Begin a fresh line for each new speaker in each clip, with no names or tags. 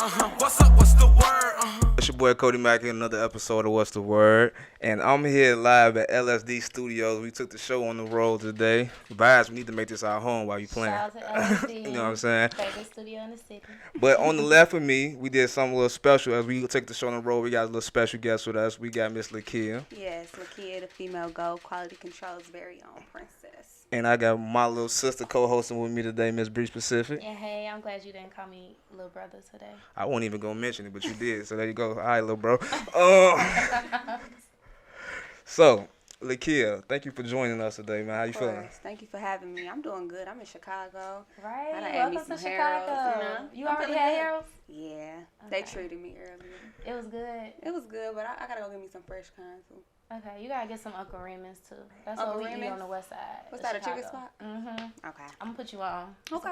What's up? What's the word?
It's your boy Cody Mack in another episode of What's the Word, and I'm here live at LSD Studios. We took the show on the road today. Guys, we need to make this our home while you playing.
Shout out to LSD.
You know what I'm saying?
Favorite studio in the city.
But on the left of me, we did something a little special. As we take the show on the road, we got a little special guest with us. We got Miss Lakeyah.
Yes, Lakeyah, the female gold quality control's very own princess.
And I got my little sister co-hosting with me today, Miss Bree Specific.
And hey, I'm glad you didn't call me little brother today.
I wasn't even going to mention it, but you did. So there you go. All right, little bro. So, Lakeyah, thank you for joining us today, man. How you feeling?
Thank you for having me. I'm doing good. I'm in Chicago.
Right.
I done had me
Welcome
some
to
Harold's,
Chicago. You already had Harold's?
Yeah.
Okay.
They treated me earlier.
It was good.
It was good, but I got to go get me some fresh kinds.
Okay, you gotta get some Uncle Raymond's too. That's
Uncle
what we eat
Raymond's?
on the west side.
What's that, a chicken spot?
Mm-hmm.
Okay.
I'm gonna put you on. It's
Okay.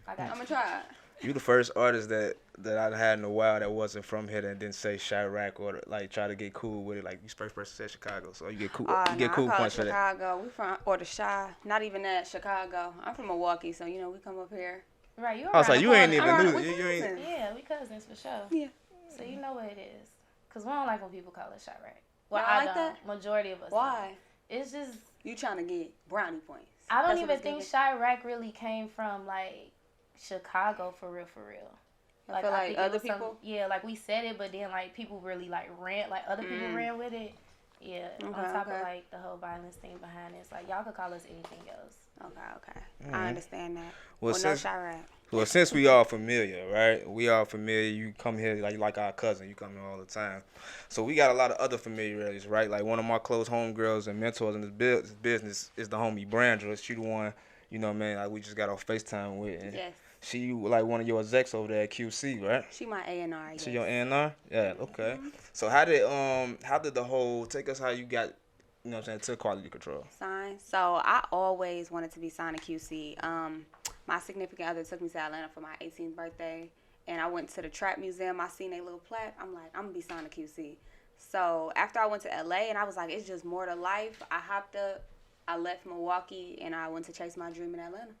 I got you.
I'm going to try it.
You the first artist that I had in a while that wasn't from here that didn't say Chirac or like try to get cool with it. Like you first person said Chicago, so you get cool. You get cool
I call
points
it
for that.
Chicago. We from, or the Chi. Not even that, Chicago. I'm from Milwaukee, so, we come up here.
Right, you
I was like, you ain't
corner.
even
We
knew. You ain't.
cousins.
Yeah, we cousins for sure.
Yeah.
So you know what it is. Because we don't like when people call it Chirac. Well,
Y'all
I
like
don't.
that?
Majority of us
Why?
don't. It's just,
You trying to get brownie points.
I don't
That's what
even
it's
think
giving.
Chirac really came from, like, Chicago for real, for real.
I feel like
think it
other
was
people.
yeah, like we said it, but then like people really like ran, like other people ran with it. Yeah, on top of like the whole violence thing behind it. It's like y'all could call us anything else.
Okay. I understand that.
Well,
No
since
Chirac.
well, since we all familiar, right? We all familiar. You come here like our cousin. You come here all the time. So we got a lot of other familiarities, right? Like one of my close homegirls and mentors in this business is the homie Brandra. She the one, you know, man. Like we just got off FaceTime with. And
Yes.
She like one of your execs over there at QC, right?
She my A&R. Yes.
She your A&R? Yeah, okay. So how did the whole take us how you got, you know what I'm saying, to quality control?
Sign. So I always wanted to be signed to QC. My significant other took me to Atlanta for my 18th birthday, and I went to the Trap Museum. I seen a little plaque. I'm like, I'm gonna be signed to QC. So after I went to LA, and I was like, it's just more to life. I hopped up. I left Milwaukee, and I went to chase my dream in Atlanta.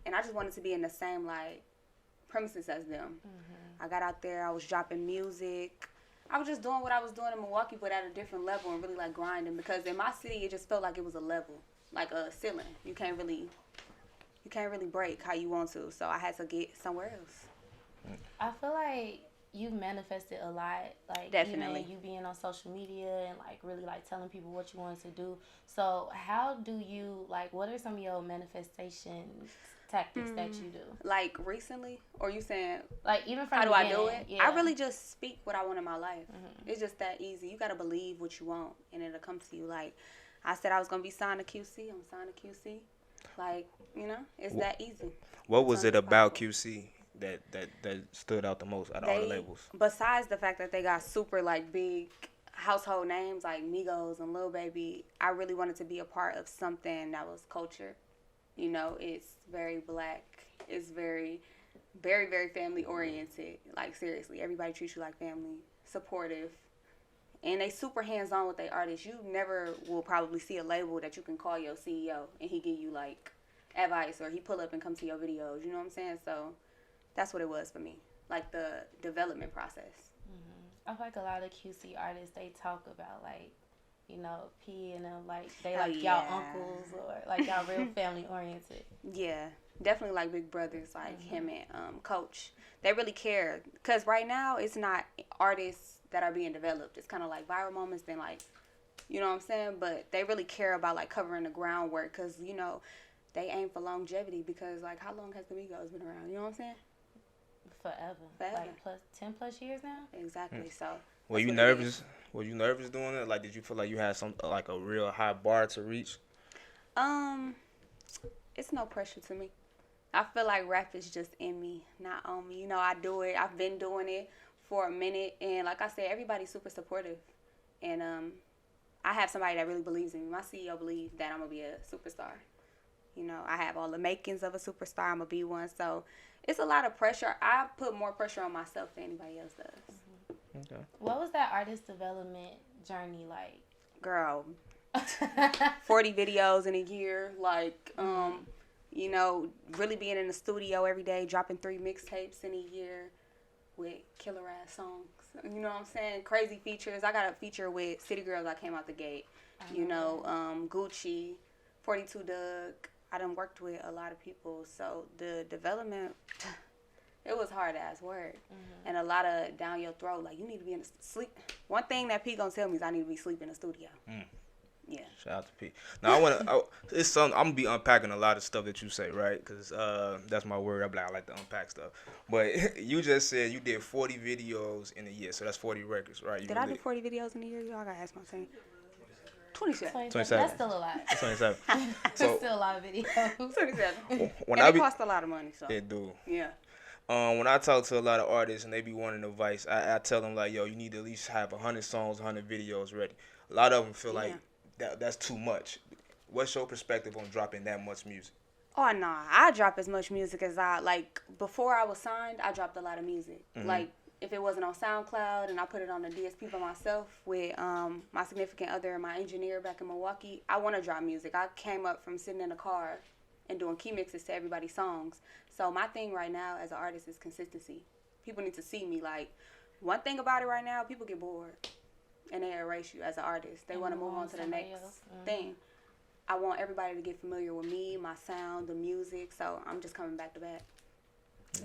And I just wanted to be in the same, like, premises as them. I got out there. I was dropping music. I was just doing what I was doing in Milwaukee, but at a different level and really, like, grinding. Because in my city, it just felt like it was a level, like a ceiling. You can't really break how you want to. So I had to get somewhere else.
I feel like you've manifested a lot, like
Definitely.
even you being on social media and like really like telling people what you want to do. So how do you like? What are some of your manifestation tactics that you do?
Like, recently? Or you saying,
Like even from
how
the
do I do
beginning?
it?
Yeah.
I really just speak what I want in my life. It's just that easy. You got to believe what you want, and it'll come to you. Like, I said I was going to be signed to QC. I'm signed to QC. Like, it's that easy.
What was
So
it
it's
about
possible.
QC that stood out the most out of all the labels?
Besides the fact that they got super, like, big household names like Migos and Lil Baby, I really wanted to be a part of something that was culture. It's very black. It's very, very, very family oriented. Like, seriously, everybody treats you like family, supportive. And they super hands-on with their artists. You never will probably see a label that you can call your CEO and he give you, like, advice, or he pull up and come to your videos. You know what I'm saying? So that's what it was for me, like the development process.
I feel like a lot of QC artists, they talk about like, P and them, like they
Oh,
like
yeah.
y'all uncles or like y'all real family oriented.
Yeah, definitely like big brothers, like him and Coach. They really care, because right now it's not artists that are being developed. It's kind of like viral moments, then like, you know what I'm saying? But they really care about like covering the groundwork, because, they aim for longevity, because like, how long has the Migos been around? You know what I'm saying?
Forever. Like 10 plus years now.
Exactly. So.
Were you nervous? Were you nervous doing it? Like, did you feel like you had some like a real high bar to reach?
It's no pressure to me. I feel like rap is just in me, not on me. I do it. I've been doing it for a minute, and like I said, everybody's super supportive, and I have somebody that really believes in me. My CEO believes that I'm gonna be a superstar. I have all the makings of a superstar. I'm gonna be one. So it's a lot of pressure. I put more pressure on myself than anybody else does.
Okay.
What was that artist development journey like?
Girl, 40 videos in a year, like, really being in the studio every day, dropping 3 mixtapes in a year, with killer ass songs. You know what I'm saying? Crazy features. I got a feature with City Girls. I came out the gate. You know, Gucci, 42 Doug. I done worked with a lot of people. So the development, it was hard ass work. And a lot of down your throat. Like, you need to be in the sleep. One thing that P gonna tell me is I need to be sleeping in the studio. Yeah.
Shout out to P. Now it's something I'm gonna be unpacking a lot of stuff that you say, right? Because that's my word. I like to unpack stuff. But you just said you did 40 videos in a year, so that's 40 records, right?
Did I do 40 videos in a year? Y'all gotta ask my team. 27.
27.
That's still a lot.
27.
That's
So
still a lot of videos.
27.
when
And
I
it
be,
cost a lot of money, so.
it do.
Yeah.
When I talk to a lot of artists and they be wanting advice, I tell them like, yo, you need to at least have 100 songs, 100 videos ready. A lot of them feel like that's too much. What's your perspective on dropping that much music?
Oh, nah. I drop as much music as before I was signed, I dropped a lot of music. Like, if it wasn't on SoundCloud and I put it on the DSP by myself with my significant other and my engineer back in Milwaukee, I want to drop music. I came up from sitting in a car and doing key mixes to everybody's songs. So my thing right now as an artist is consistency. People need to see me. Like, one thing about it right now, people get bored and they erase you as an artist. They want to move on to the next thing. I want everybody to get familiar with me, my sound, the music. So I'm just coming back to back.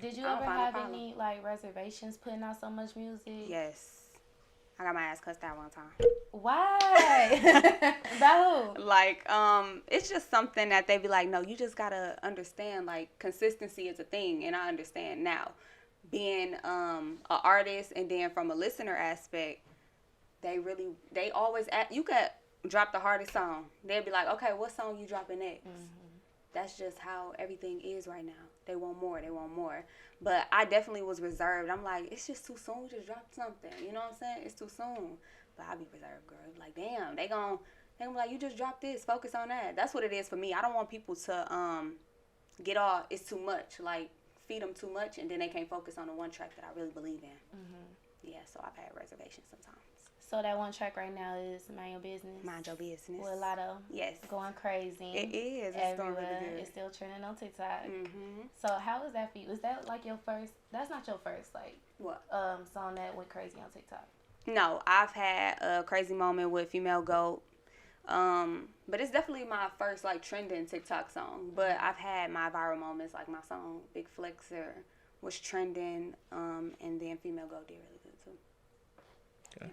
Did you ever have any like reservations putting out so much music?
Yes. I got my ass cussed out one time.
Why? About who?
Like, it's just something that they be like, no, you just gotta understand, like, consistency is a thing, and I understand now. Being an artist and then from a listener aspect, they always you could drop the hardest song. They'll be like, okay, what song you dropping next? That's just how everything is right now. They want more. They want more. But I definitely was reserved. I'm like, it's just too soon. We just dropped something. You know what I'm saying? It's too soon. But I be reserved, girl. Like, damn, they gonna be like, you just dropped this. Focus on that. That's what it is for me. I don't want people to get all, it's too much. Like, feed them too much, and then they can't focus on the one track that I really believe in. Yeah, so I've had reservations sometimes.
So that one track right now is Mind Your Business.
Mind Your Business.
With Latto.
Yes.
Going crazy.
It is. It's
everywhere.
doing really good.
It's still trending on TikTok. So how is that for you? Is that like your first? That's not your first like
what
song that went crazy on TikTok.
No, I've had a crazy moment with Female Goat. But it's definitely my first like trending TikTok song. But I've had my viral moments, like my song Big Flexer was trending, and then Female Goat did really good too.
Okay.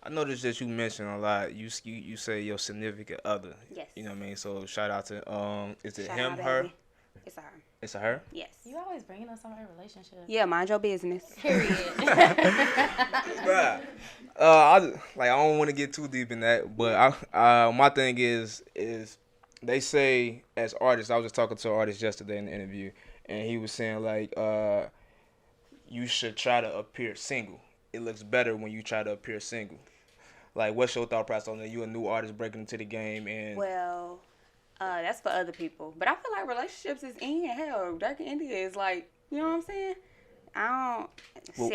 I noticed that you mentioned a lot. You say your significant other.
Yes.
You know what I mean? So shout out to is it
Shout
him,
out,
her?
baby. It's a her.
It's a her?
Yes.
You always bringing up some relationship.
Yeah, mind your business.
Period.
Bruh. I don't want to get too deep in that, but my thing is they say as artists. I was just talking to an artist yesterday in the interview, and he was saying like you should try to appear single. It looks better when you try to appear single. Like, what's your thought process on that? You a new artist breaking into the game, and
Well, that's for other people. But I feel like relationships is in hell. Dark India is like, you know what I'm saying?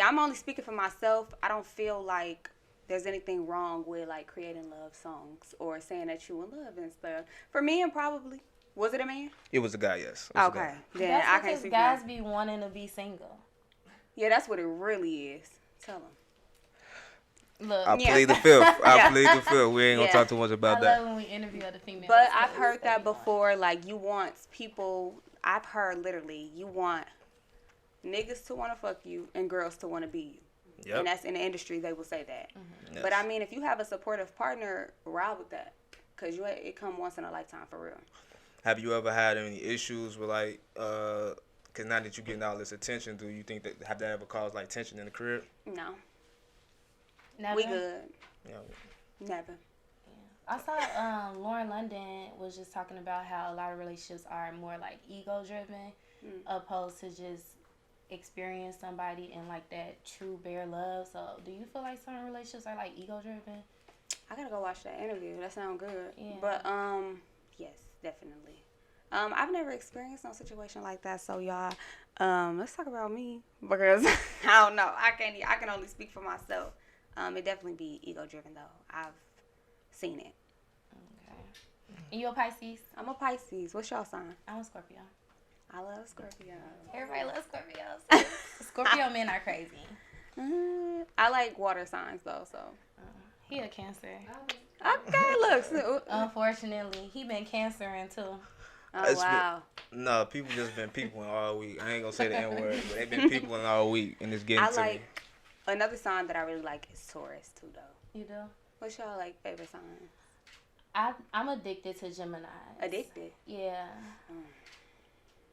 I'm only speaking for myself. I don't feel like there's anything wrong with like creating love songs or saying that you in love and stuff. For men, probably. Was it a man?
it was a guy, yes.
Okay. Then
That's
I can't
because
speak
guys
for
be wanting to be single.
Yeah, that's what it really is. Tell them.
Look,
I plead the fifth.
Yeah.
plead the fifth. We ain't gonna talk too much about
I
that.
love when we interview other females.
But I've heard
They
that
be like,
before. Like, you want people. I've heard literally, you want niggas to want to fuck you and girls to want to be you.
Yep.
And that's in the industry. They will say that.
Yes.
But I mean, if you have a supportive partner, ride with that, cause it come once in a lifetime for real.
Have you ever had any issues with like because now that you're getting all this attention, do you think that have that ever caused like tension in the career?
No,
Never?
we good.
Yeah.
Never.
I saw Lauren London was just talking about how a lot of relationships are more like ego driven opposed to just experience somebody and like that true bare love. So do you feel like some relationships are like ego driven?
I gotta go watch that interview. That sounds good.
Yeah.
But yes, definitely. I've never experienced no situation like that. So y'all, let's talk about me because I don't know. I can only speak for myself. It definitely be ego driven though. I've seen it.
Okay. And you a Pisces?
I'm a Pisces. What's y'all sign?
I'm a Scorpio.
I love Scorpio.
Everybody loves Scorpios. Scorpio men are crazy.
I like water signs though, so.
He a Cancer.
Okay, look.
Unfortunately, he been cancering too.
Oh, wow.
No, people just been peopling all week. I ain't gonna say the N word, but they been peopling all week, and it's getting to me.
Another sign that I really like is Taurus too, though.
You do?
What's y'all like favorite sign?
I'm addicted to Gemini.
Addicted?
Yeah.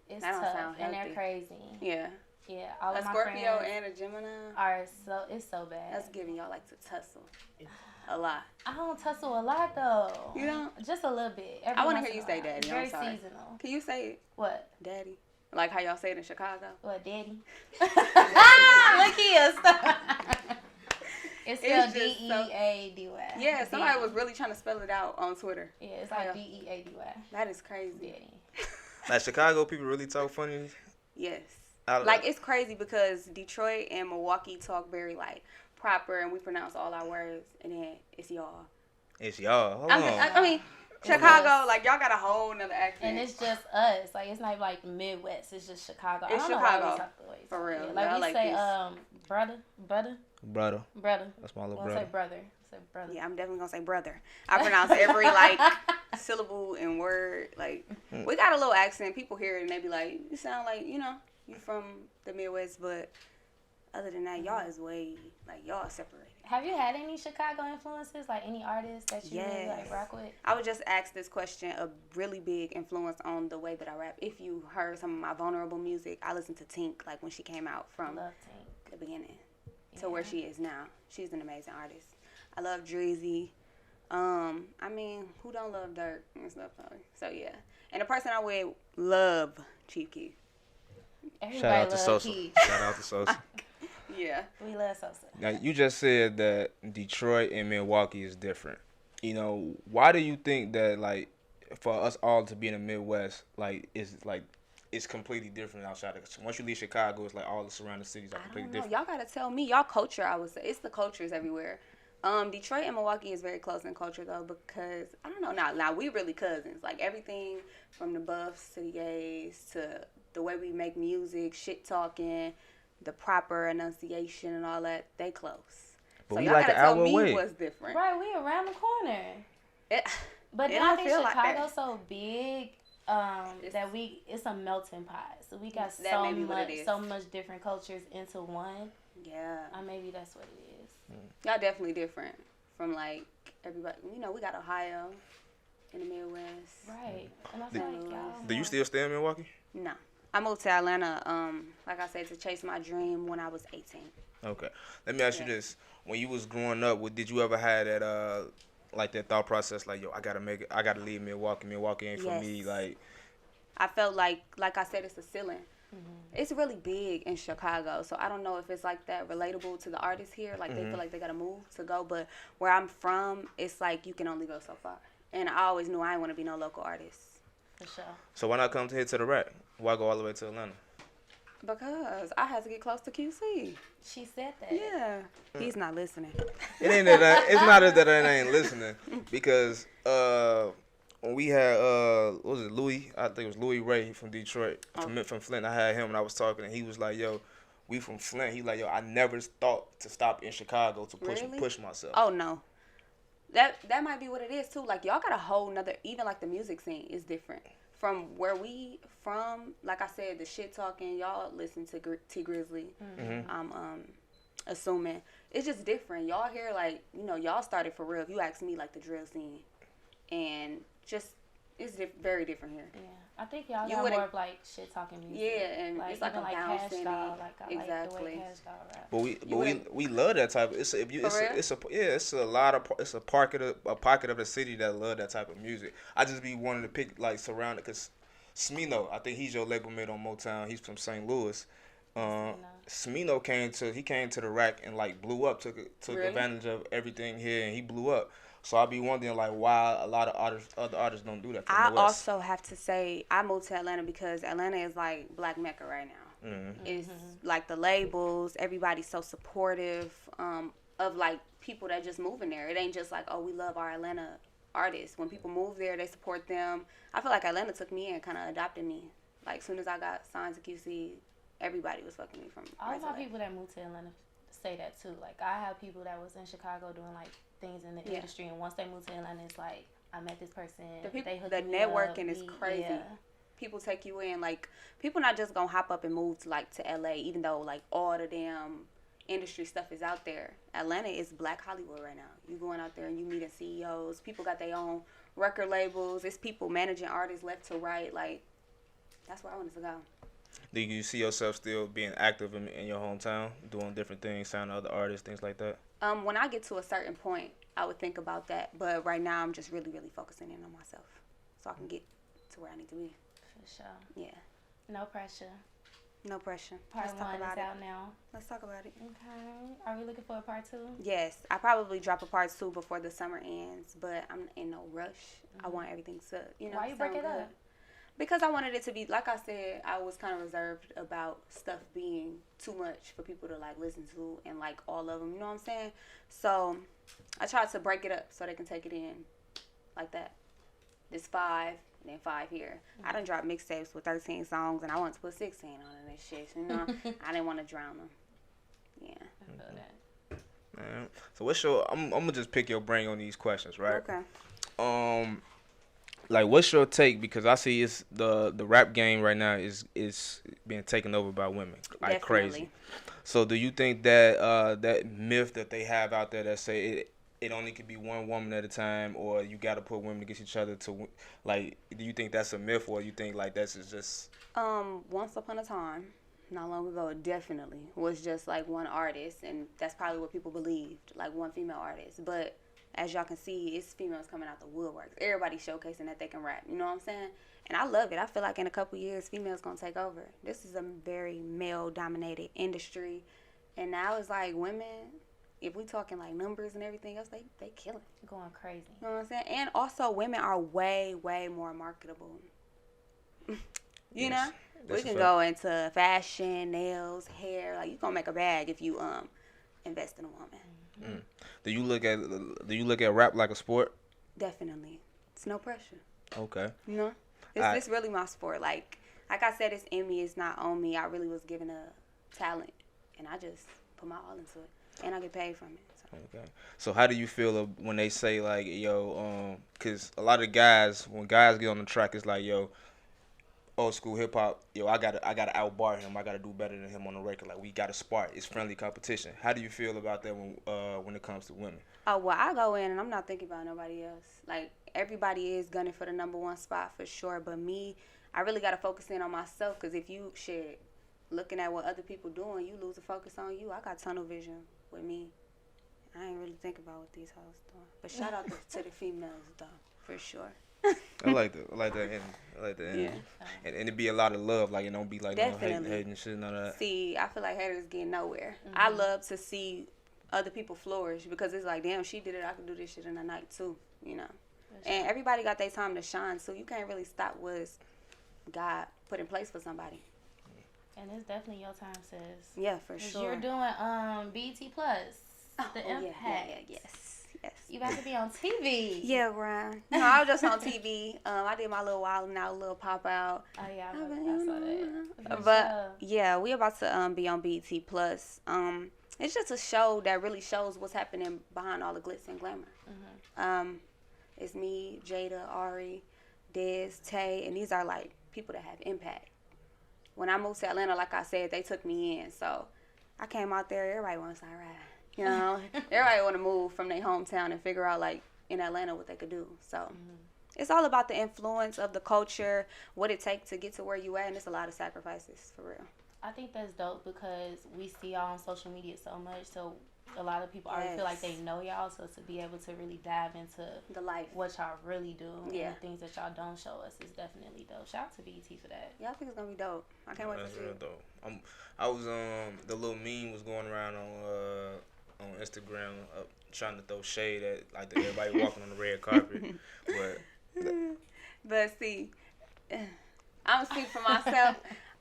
It's
that don't
tough,
sound
and
healthy.
they're crazy.
Yeah.
Yeah, all
A
of my
Scorpio
friends
and a Gemini?
are it's so bad.
That's giving y'all like to tussle a lot.
I don't tussle a lot though.
You don't?
Just a little bit.
I want to hear you say daddy.
It's
I'm
very
sorry.
seasonal.
Can you say it?
What?
Daddy. Like how y'all say it in Chicago?
What, daddy? Lakeyah, stop. It's spelled D-E-A-D-Y.
Yeah, somebody was really trying to spell it out on Twitter.
Yeah, it's like D-E-A-D-Y.
That is crazy.
Daddy.
Like Chicago people really talk funny.
Yes. Like it's crazy because Detroit and Milwaukee talk very like proper and we pronounce all our words and then it's y'all.
It's y'all. Hold on.
I mean, Chicago, like y'all got a whole nother accent.
And it's just us. Like it's not like Midwest. It's just Chicago.
It's
I don't
Chicago.
know why we talk the way.
For real.
Yeah. Like
Y'all
we
like
say
this.
Brother.
brother.
That's my little
We'll
brother.
say brother. Say brother.
Yeah, I'm definitely gonna say brother. I pronounce every like syllable and word. Like we got a little accent. People hear it and they be like, "You sound like you from the Midwest," but other than that, y'all is way like y'all separated.
Have you had any Chicago influences? Like any artists that you really like rock with?
I would just ask this question: a really big influence on the way that I rap. If you heard some of my vulnerable music, I listened to Tink like when she came out from
Love Tink.
the beginning to where she is now. She's an amazing artist. I love Dreezy. I mean, who don't love Dirk and stuff? So yeah. And the person I would love, Chief Keef.
Everybody
Shout out to
love
Sosa.
Keith.
Shout out to Sosa.
Yeah.
We love Sosa.
Now you just said that Detroit and Milwaukee is different. You know, why do you think that like for us all to be in the Midwest, it's completely different outside of once you leave Chicago, it's like all the surrounding cities are completely different.
Y'all gotta tell me y'all culture. I would say it's the cultures everywhere. Detroit and Milwaukee is very close in culture though because I don't know. Now we really cousins. Like everything from the buffs to the gays to the way we make music, shit talking, the proper enunciation and all that. They close.
But
so
we
y'all
like
gotta
an
tell
hour
me
away.
what's different.
Right, we around the corner. But
It
then
don't
I think
feel like
Chicago's
that.
so big it's a melting pot. So we got
That may be what it is.
so much different cultures into one.
Yeah.
Maybe that's what it is.
Y'all definitely different from like everybody. We got Ohio in the Midwest.
Right. And I feel like y'all.
Do you still stay in Milwaukee?
No. I moved to Atlanta, like I said, to chase my dream when I was 18.
Okay. Let me ask you this: when you was growing up, did you ever have that like that thought process, like, yo, I gotta make it, I gotta leave Milwaukee. Milwaukee ain't for me. Like,
I felt like I said, it's a ceiling. It's really big in Chicago, so I don't know if it's like that relatable to the artists here. Like they feel like they gotta move to go, but where I'm from, it's like you can only go so far. And I always knew I didn't want to be no local artist.
For sure.
so why not come here to the rack? Why go all the way to Atlanta?
Because I had to get close to QC.
She said that.
Yeah. He's not listening.
It ain't that. It's not that I ain't listening because when we had what was it, Louis? I think it was Louis Ray from Detroit, from Flint. I had him and I was talking and he was like, yo, we from Flint. He like, yo, I never thought to stop in Chicago to push myself.
Oh no. That might be what it is too. Like y'all got a whole nother, even like the music scene is different from where we from. Like I said, the shit talking, y'all listen to T Grizzly. I'm assuming it's just different. Y'all here like y'all started for real. If you ask me, like the drill scene, and just it's very different here.
Yeah, I think y'all got more of like shit talking music.
Yeah, and
like,
it's like
even
a
like
bounce
Cash
in
Doll.
it.
Like I
Exactly.
like the way Cash Doll rap.
But we love that type of. It's a pocket of the city that love that type of music. I just be wanting to pick like surround it because Smino, I think he's your label mate on Motown. He's from St. Louis. Smino came to the rack and like blew up, took advantage of everything here, and he blew up. So I be wondering like why a lot of other artists don't do that.
I also have to say I moved to Atlanta because Atlanta is like Black Mecca right now. It's like the labels, everybody's so supportive of like people that just move in there. It ain't just like, oh, we love our Atlanta artists. When people move there, they support them. I feel like Atlanta took me in, kind of adopted me Like, as soon as I got signed to QC, everybody was fucking me from
All
right
my
away.
people that moved to Atlanta say that too. Like, I have people that was in Chicago doing like things in the industry, and once they moved to Atlanta, it's like I met this person.
The networking is crazy.
Yeah.
People take you in. Like, people not just gonna hop up and move to LA, even though like all the damn industry stuff is out there. Atlanta is Black Hollywood right now. You going out there and you meeting CEOs. People got their own record labels. It's people managing artists left to right. Like, that's where I wanted to go.
Do you see yourself still being active in your hometown, doing different things, signing other artists, things like that?
When I get to a certain point, I would think about that. But right now, I'm just really, really focusing in on myself so I can get to where I need to be.
For sure.
Yeah.
No pressure.
No pressure.
Part
Let's talk
1
about
is
it.
out now.
Let's talk about it.
Okay. Are we looking for a part 2?
Yes. I probably drop a part 2 before the summer ends, but I'm in no rush. I want everything to,
Why you break
sound
it up?
good. Because I wanted it to be, like I said, I was kind of reserved about stuff being too much for people to, like, listen to and like all of them, you know what I'm saying? So I tried to break it up so they can take it in like that. This 5, and then 5 here. I done dropped mixtapes with 13 songs, and I wanted to put 16 on it and shit, you know? I didn't want to drown them. Yeah.
I feel that.
Man. So what's your? I'm gonna just pick your brain on these questions, right?
Okay.
Like, what's your take? Because I see it's the rap game right now is being taken over by women like crazy.
Definitely.
So do you think that that myth that they have out there that say it only could be one woman at a time, or you got to put women against each other to, like, do you think that's a myth, or you think like that's just
Once upon a time, not long ago, it definitely was just like one artist, and that's probably what people believed, like one female artist. But as y'all can see, it's females coming out the woodworks. Everybody showcasing that they can rap. You know what I'm saying? And I love it. I feel like in a couple years, females gonna take over. This is a very male-dominated industry, and now it's like women. If we talking like numbers and everything else, they killing.
Going crazy.
You know what I'm saying? And also, women are way more marketable. You know, we can go into fashion, nails, hair. Like, you gonna make a bag if you invest in a woman.
Do you look at rap like a sport?
Definitely. It's no pressure.
Okay.
You know? It's really my sport. Like I said, it's in me. It's not on me. I really was given a talent, and I just put my all into it. And I get paid from it. So.
Okay. So how do you feel when they say, like, yo, because a lot of guys, when guys get on the track, it's like, yo, old school hip hop, yo, I gotta outbar him. I gotta do better than him on the record. Like, we gotta spar. It's friendly competition. How do you feel about that when it comes to women?
Oh, well, I go in and I'm not thinking about nobody else. Like, everybody is gunning for the number 1 spot for sure. But me, I really gotta focus in on myself, because if you looking at what other people doing, you lose the focus on you. I got tunnel vision with me. I ain't really think about what these hoes doing. But shout out to the females though, for sure.
I like that. I like that ending.
Yeah.
And it be a lot of love. Like, it don't be like no
Definitely.
hate and shit, none of that.
See, I feel like haters getting nowhere. I love to see other people flourish, because it's like, damn, she did it. I can do this shit in a night too, you know. Sure. And everybody got their time to shine, so you can't really stop what's God put in place for somebody.
And it's definitely your time, sis.
Yeah, for sure.
You're doing BET Plus, the Impact.
Yes.
You about to be on TV.
Yeah, Ryan. No, I was just on TV. I did my little Wild 'N Out, little pop out.
Oh yeah, I saw that.
But yeah, we about to be on BET Plus. It's just a show that really shows what's happening behind all the glitz and glamour. It's me, Jayda, Ari, Dez, Tay, and these are like people that have impact. When I moved to Atlanta, like I said, they took me in. So I came out there, everybody wants to ride. You know, everybody want to move from their hometown and figure out, like, in Atlanta what they could do. So it's all about the influence of the culture, what it takes to get to where you at, and it's a lot of sacrifices, for real.
I think that's dope, because we see y'all on social media so much, so a lot of people already feel like they know y'all, so to be able to really dive into
the life,
what y'all really do, and
the
things that y'all don't show us is definitely dope. Shout out to BET for that.
Yeah, I think it's gonna be dope. I can't wait to see
real
it.
dope. I was the little meme was going around on Instagram, trying to throw shade at, like, everybody walking on the red carpet,
but see, I'm speaking for myself.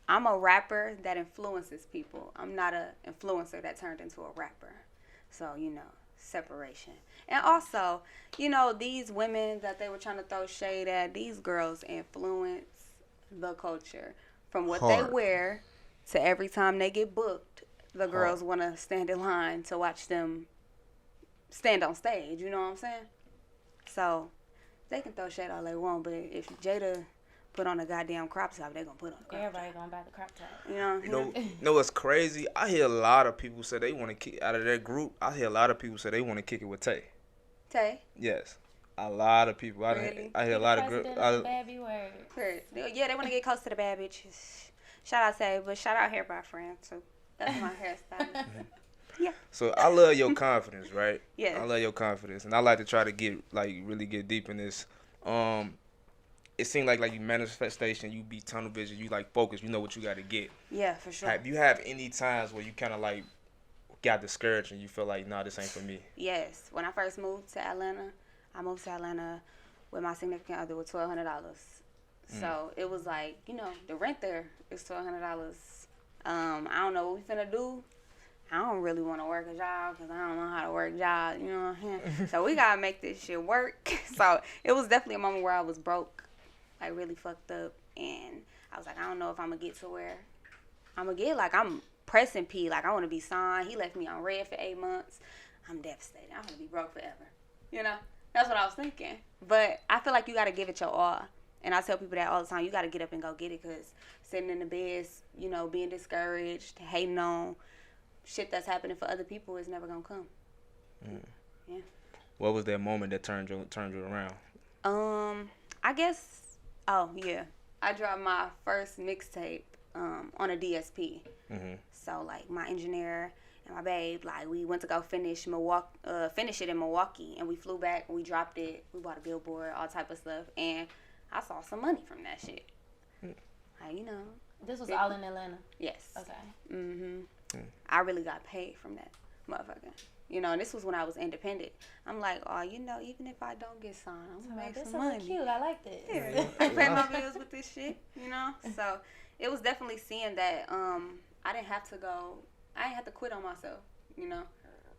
I'm a rapper that influences people. I'm not a influencer that turned into a rapper. So, you know, separation. And also, you know, these women that they were trying to throw shade at, these girls influence the culture. From what
Hard.
they wear to every time they get booked, the girls want to stand in line to watch them stand on stage. You know what I'm saying? So they can throw shade all they want, but if Jayda put on a goddamn crop top, they gonna put on a crop top.
Everybody gonna buy the crop top.
You know what's crazy? I hear a lot of people say they want to kick out of their group. I hear a lot of people say they want to kick it with Tay.
Tay?
Yes, a lot of people.
Really?
I hear a lot of girls.
Bad B word.
Yeah, they want to get close to the bad bitches. Shout out Tay, but shout out Hair by Friend too. That's my hairstyle. Yeah.
So I love your confidence, right?
Yeah.
I love your confidence, and I like to try to really get deep in this. It seems like you manifestation, you be tunnel vision, you like focus, you know what you got to get.
Yeah, for sure.
Have you have any times where you kind of like got discouraged and you feel like, nah, this ain't for me?
Yes. When I first moved to Atlanta, I moved to Atlanta with my significant other with $1,200. So it was like, the rent there is $1,200. I don't know what we finna do. I don't really want to work a job because I don't know how to work jobs, you know what I'm saying? So we got to make this shit work. So it was definitely a moment where I was broke, like really fucked up. And I was like, I don't know if I'm going to get to where I'm going to get. Like, I'm pressing P. Like, I want to be signed. He left me on red for 8 months. I'm devastated. I'm going to be broke forever. That's what I was thinking. But I feel like you got to give it your all. And I tell people that all the time. You got to get up and go get it because sitting in the bed, being discouraged, hating on shit that's happening for other people is never gonna come. Yeah.
What was that moment that turned you around?
I guess. Oh yeah, I dropped my first mixtape on a DSP. So like my engineer and my babe, like we went to go finish it in Milwaukee, and we flew back. We dropped it. We bought a billboard, all type of stuff, and I saw some money from that shit. Like
This was all in Atlanta.
Yes.
Okay.
I really got paid from that motherfucker. And this was when I was independent. I'm like, even if I don't get signed, I'm gonna make some money.
This is cute. I like this.
Yeah. I pay my bills with this shit, So it was definitely seeing that I didn't have to quit on myself,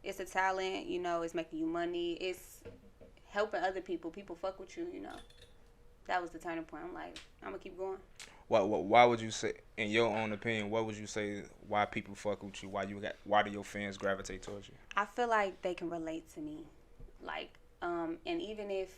It's a talent, it's making you money. It's helping other people. People fuck with you, That was the turning point. I'm like, I'm gonna keep going.
Why would you say, in your own opinion, what would you say why people fuck with you? Why do your fans gravitate towards you?
I feel like they can relate to me, and even if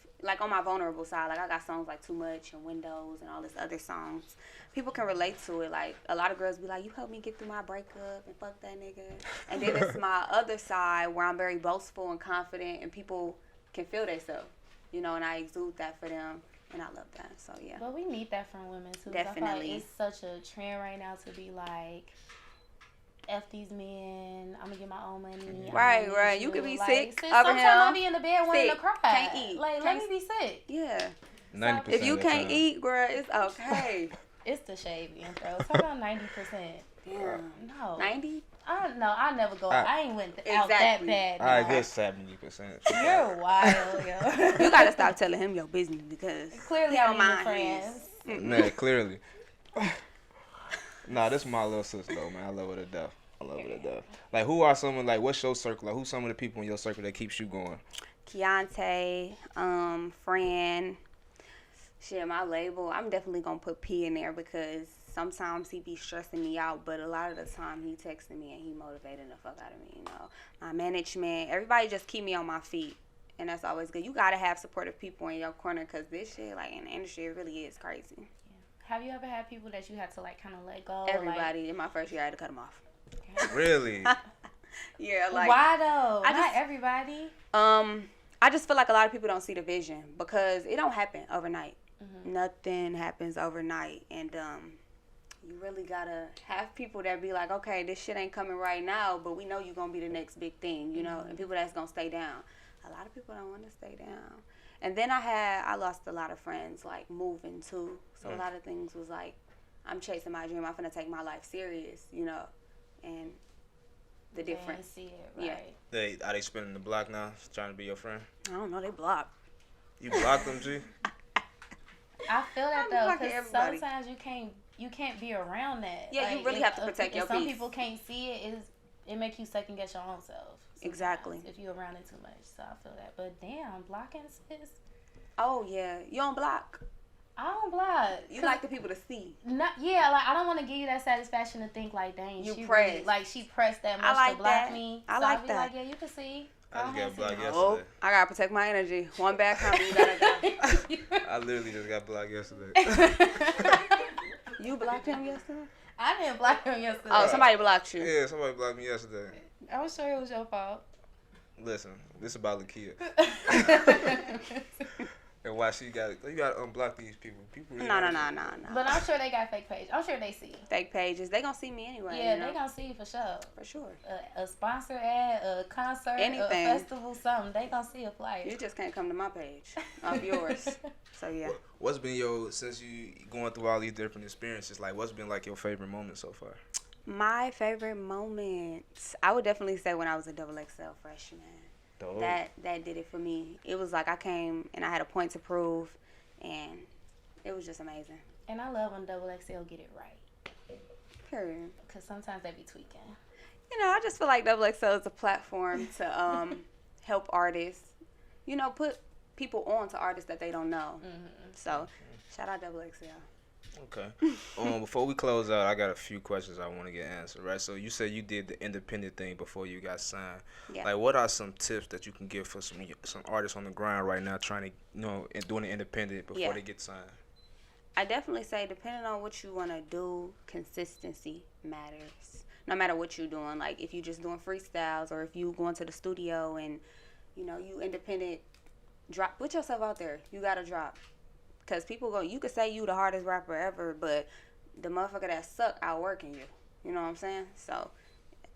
on my vulnerable side, I got songs like Too Much and Windows and all this other songs, people can relate to it. Like a lot of girls be like, you helped me get through my breakup and fuck that nigga. And then it's my other side where I'm very boastful and confident, and people can feel themselves, and I exude that for them. And I love that, so yeah.
But we need that from women too.
Definitely.
I feel like it's such a trend right now to be like, F these men, I'm gonna get my own money.
Right. You could be sick over
sometimes
him.
I'll be in the bed wanting to cry.
Can't eat.
Let me be sick.
Yeah.
90%
if you
of the
can't
time.
eat, girl, it's okay.
It's the shade being bro. Talk about 90%.
Damn.
No.
90?
I never go. I ain't went out
Exactly.
that bad.
All right, good 70%.
You're wild, yo.
You gotta stop telling him your business because
Clearly,
he
I
don't
need
mind
friends.
Man, clearly. Nah, this is my little sister though, man. I love her to death. Like, who are someone, like, what's your circle? Like, who's some of the people in your circle that keeps you going?
Keontae, Fran, shit, my label. I'm definitely gonna put P in there because sometimes he be stressing me out, but a lot of the time he texting me and he motivating the fuck out of me, My management, everybody just keep me on my feet, and that's always good. You gotta have supportive people in your corner because this shit, like, in the industry, it really is crazy. Yeah.
Have you ever had people that you had to, like, kind of let go?
Everybody. In my first year, I had to cut them off.
Really?
Yeah, like.
Why though? Not everybody.
I just feel like a lot of people don't see the vision because it don't happen overnight. Nothing happens overnight, and you really gotta have people that be like, okay, this shit ain't coming right now, but we know you're gonna be the next big thing, and people that's gonna stay down. A lot of people don't want to stay down. And then I lost a lot of friends, like, moving too. So a lot of things was like, I'm chasing my dream. I'm finna take my life serious, and the difference.
See it, right?
Are they spinning the block now, trying to be your friend?
I don't know. They blocked.
You blocked them, G?
I feel that though, because
everybody.
sometimes you can't be around that.
Yeah, you really have to protect your peace.
Some people can't see it. It make you second guess your own self.
Exactly.
If you're around it too much, so I feel that. But damn, blocking sis.
Oh yeah, you don't block.
I don't block.
You like the people to see.
Yeah, like I don't want to give you that satisfaction to think like, dang,
You
she
pressed.
really, like she pressed that much
like
to block
that.
me.
I
So
like
I'll be
that.
like, yeah, you can see.
I just got blocked
Oh,
yesterday.
I gotta protect my energy. One bad comment, you gotta go.
I literally just got blocked yesterday.
You blocked him yesterday?
I didn't block him yesterday.
Oh, somebody blocked you.
Yeah, somebody blocked me yesterday.
I'm sure it was your fault.
Listen, this is about Lakeyah. And why you gotta unblock these people. People really
No.
But I'm sure they got fake page. I'm sure they see.
Fake pages. They gonna see me anyway.
Yeah,
you know?
they gonna see for sure.
For sure.
A sponsor ad, a concert,
Anything.
a festival, something. They gonna see a flyer.
You just can't come to my page of yours. So yeah.
What's been since you going through all these different experiences, like what's been like your favorite moment so far?
My favorite moments, I would definitely say when I was a XXL freshman.
Dope.
That did it for me. It was like I came and I had a point to prove, and it was just amazing.
And I love when XXL get it right.
Period.
Because sometimes they be tweaking.
You know, I just feel like XXL is a platform to help artists, you know, put people on to artists that they don't know. Mm-hmm. So, shout out XXL.
Okay. Before we close out, I got a few questions I want to get answered, right? So you said you did the independent thing before you got signed.
Yeah.
Like, what are some tips that you can give for some artists on the grind right now trying to, doing the independent before they get signed?
I definitely say, depending on what you want to do, consistency matters. No matter what you're doing, like if you're just doing freestyles or if you going to the studio and, you know, you independent, put yourself out there. You got to drop. Because you could say you the hardest rapper ever, but the motherfucker that suck outworking you. You know what I'm saying? So,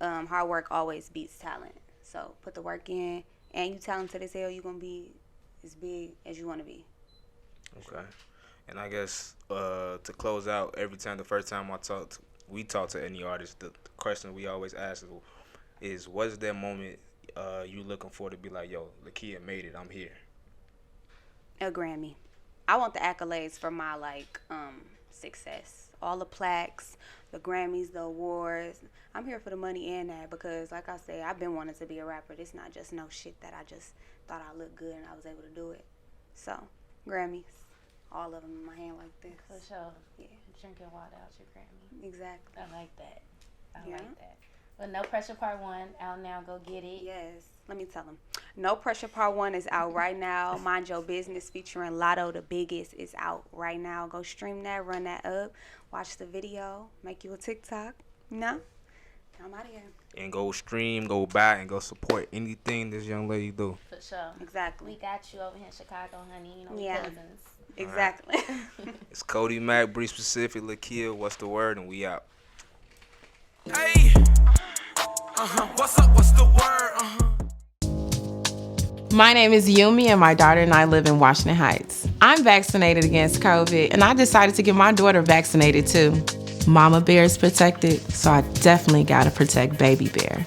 hard work always beats talent. So, put the work in, and you talented as hell, you're going to be as big as you want to be.
Okay. And I guess to close out, the first time we talk to any artist, the question we always ask is what is that moment you looking for to be like, yo, Lakeyah made it, I'm here?
A Grammy. I want the accolades for my success. All the plaques, the Grammys, the awards. I'm here for the money and that because, like I said, I've been wanting to be a rapper. It's not just no shit that I just thought I looked good and I was able to do it. So, Grammys, all of them in my hand like this.
For sure.
Yeah.
Drinking water out your Grammy.
Exactly.
I like that. I
Yeah.
like that. But No Pressure Part 1 out now. Go get it.
Yes. Let me tell them. No Pressure Part 1 is out right now. Mind Your Business featuring Latto, the biggest, is out right now. Go stream that, run that up, watch the video, make you a TikTok. You know? I'm out of here.
And go stream, go buy, and go support anything this young lady do.
For sure.
Exactly.
We got you over here in Chicago, honey. You know, we
Yeah.
cousins.
Exactly.
It's Cody Mack, Bree Specific, Lakeyah, what's the word, and we out.
Hey. What's up? What's the word?
My name is Yumi, and my daughter and I live in Washington Heights. I'm vaccinated against COVID, and I decided to get my daughter vaccinated too. Mama Bear is protected, so I definitely gotta protect Baby Bear.